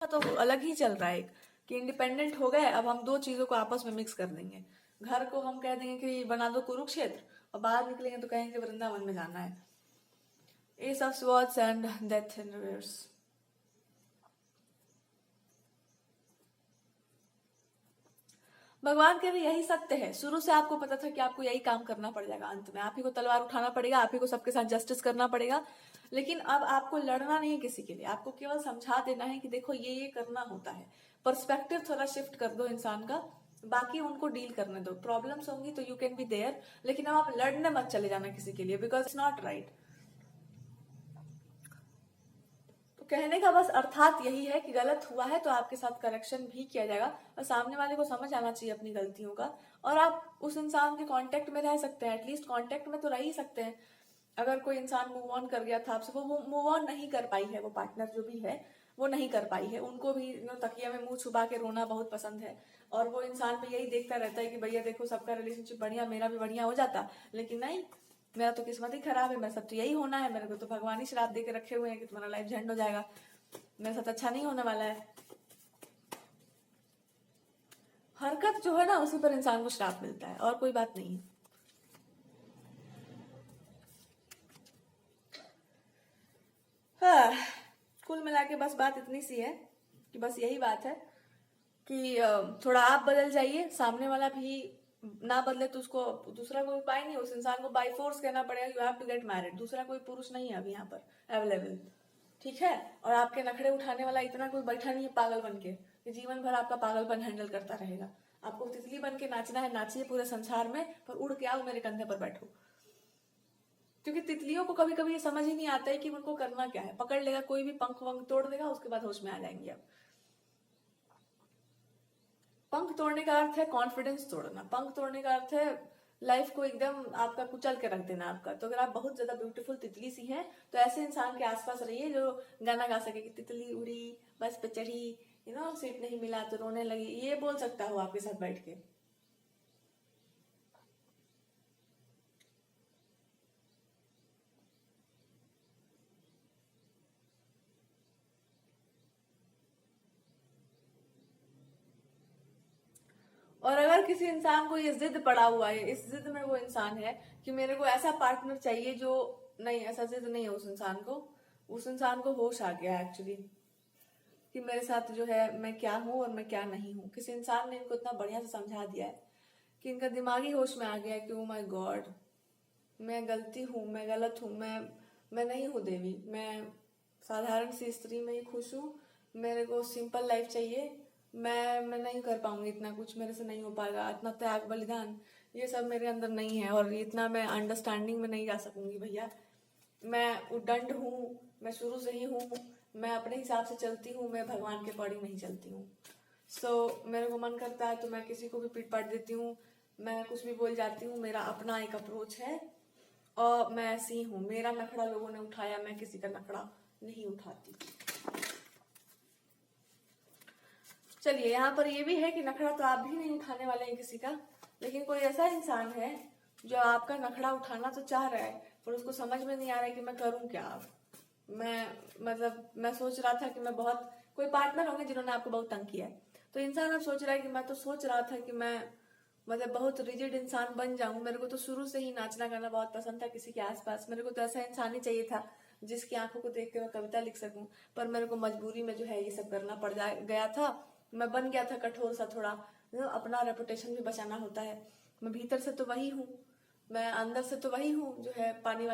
तो अलग ही चल रहा है कि इंडिपेंडेंट हो गए, अब हम दो चीजों को आपस में मिक्स कर देंगे। घर को हम कह देंगे कि बना दो कुरुक्षेत्र, और बाहर निकलेंगे तो कहेंगे वृंदावन में जाना है। S of swords and death in reverse. भगवान कह रहे यही सत्य है, शुरू से आपको पता था कि आपको यही काम करना पड़ जाएगा, अंत में आप ही को तलवार उठाना पड़ेगा, आप ही को सबके साथ जस्टिस करना पड़ेगा। लेकिन अब आपको लड़ना नहीं किसी के लिए, आपको केवल समझा देना है कि देखो ये करना होता है। पर्सपेक्टिव थोड़ा शिफ्ट कर दो इंसान का, बाकी उनको डील करने दो। प्रॉब्लम्स होंगी तो यू कैन बी देयर, लेकिन अब आप लड़ने मत चले जाना किसी के लिए, बिकॉज इट्स नॉट राइट। कहने का बस अर्थात यही है कि गलत हुआ है तो आपके साथ करेक्शन भी किया जाएगा, और सामने वाले को समझ आना चाहिए अपनी गलतियों का, और आप उस इंसान के कांटेक्ट में रह सकते हैं, एटलीस्ट कांटेक्ट में तो रह ही सकते हैं। अगर कोई इंसान मूव ऑन कर गया था आपसे, वो मूव ऑन नहीं कर पाई है, वो पार्टनर जो भी है वो नहीं कर पाई है, उनको भी तकिया में मुंह छुपा के रोना बहुत पसंद है, और वो इंसान भी यही देखता रहता है कि भैया देखो सबका रिलेशनशिप बढ़िया, मेरा भी बढ़िया हो जाता, लेकिन नहीं, मेरा तो किस्मत ही खराब है, मेरे साथ तो यही होना है, मेरे को तो भगवान ही श्राप दे के रखे हुए हैं कि तुम्हारा लाइफ झंड हो जाएगा, मेरे साथ अच्छा नहीं होने वाला है। हरकत जो है ना उसी पर इंसान को श्राप मिलता है, और कोई बात नहीं है। हाँ, कुल मिला के बस बात इतनी सी है कि बस यही बात है कि थोड़ा आप बदल जाइए, सामने वाला भी ना बदले तो उसको दूसरा कोई उपाय नहीं, उस इंसान को बाई फोर्स कहना पड़ेगा you have to get married. दूसरा कोई पुरुष नहीं है अभी यहाँ पर अवेलेबल, ठीक है। और आपके नखड़े उठाने वाला इतना कोई बैठा नहीं है पागल बन के कि जीवन भर आपका पागलपन हैंडल करता रहेगा। आपको तितली बन के नाचना है, नाचिए पूरे संसार में, पर उड़ के आओ मेरे कंधे पर बैठो। क्योंकि तितलियों को कभी कभी ये समझ ही नहीं आता है कि उनको करना क्या है, पकड़ लेगा कोई भी, पंख वंख तोड़ देगा, उसके बाद होश में आ जाएंगे। अब पंख तोड़ने का अर्थ है कॉन्फिडेंस तोड़ना, पंख तोड़ने का अर्थ है लाइफ को एकदम आपका कुचल के रख देना आपका। तो अगर आप बहुत ज्यादा ब्यूटीफुल तितली सी हैं तो ऐसे इंसान के आसपास रहिए जो गाना गा सके कि तितली उड़ी बस पे चढ़ी, सीट नहीं मिला तो रोने लगी, ये बोल सकता हो आपके साथ बैठ के। और अगर किसी इंसान को ये जिद पड़ा हुआ है, इस जिद में वो इंसान है कि मेरे को ऐसा पार्टनर चाहिए जो, नहीं ऐसा जिद नहीं है उस इंसान को, उस इंसान को होश आ गया एक्चुअली कि मेरे साथ जो है मैं क्या हूं और मैं क्या नहीं हूं। किसी इंसान ने इनको इतना बढ़िया से समझा दिया है कि इनका दिमागी होश में आ गया है कि ओ माय गॉड, मैं गलती हूँ, मैं गलत हूँ, मैं नहीं हूँ देवी, मैं साधारण सी स्त्री में ही खुश हूँ, मेरे को सिंपल लाइफ चाहिए, मैं नहीं कर पाऊंगी इतना कुछ, मेरे से नहीं हो पाएगा इतना त्याग बलिदान, ये सब मेरे अंदर नहीं है, और इतना मैं अंडरस्टैंडिंग में नहीं जा सकूंगी भैया। मैं उद्दंड हूँ, मैं शुरू से ही हूँ, मैं अपने हिसाब से चलती हूँ, मैं भगवान के अकॉर्डिंग नहीं चलती हूँ। मेरे को मन करता है तो मैं किसी को भी पीट पाट देती हूँ, मैं कुछ भी बोल जाती हूँ, मेरा अपना एक अप्रोच है, और मैं ऐसी हूँ। मेरा नखड़ा लोगों ने उठाया, मैं किसी का नखड़ा नहीं उठाती। चलिए, यहाँ पर ये भी है कि नखड़ा तो आप भी नहीं उठाने वाले हैं किसी का, लेकिन कोई ऐसा इंसान है जो आपका नखड़ा उठाना तो चाह रहा है, पर उसको समझ में नहीं आ रहा है कि मैं करूं क्या। अब मैं सोच रहा था कि मैं बहुत, कोई पार्टनर होंगे जिन्होंने आपको बहुत तंग किया है, तो इंसान अब सोच रहा है कि मैं तो सोच रहा था कि मैं बहुत रिजिड इंसान बन जाऊं, मेरे को तो शुरू से ही नाचना गाना बहुत पसंद था किसी के आसपास, मेरे को तो ऐसा इंसान ही चाहिए था जिसकी आंखों को देख के मैं कविता लिख सकूं, पर मेरे को मजबूरी में जो है ये सब करना पड़ गया था। मैं बन गया था कठोर सा थोड़ा, अपना रेपुटेशन भी बचाना होता है। मैं भीतर से तो वही हूँ, मैं अंदर से तो वही हूँ जो है पानी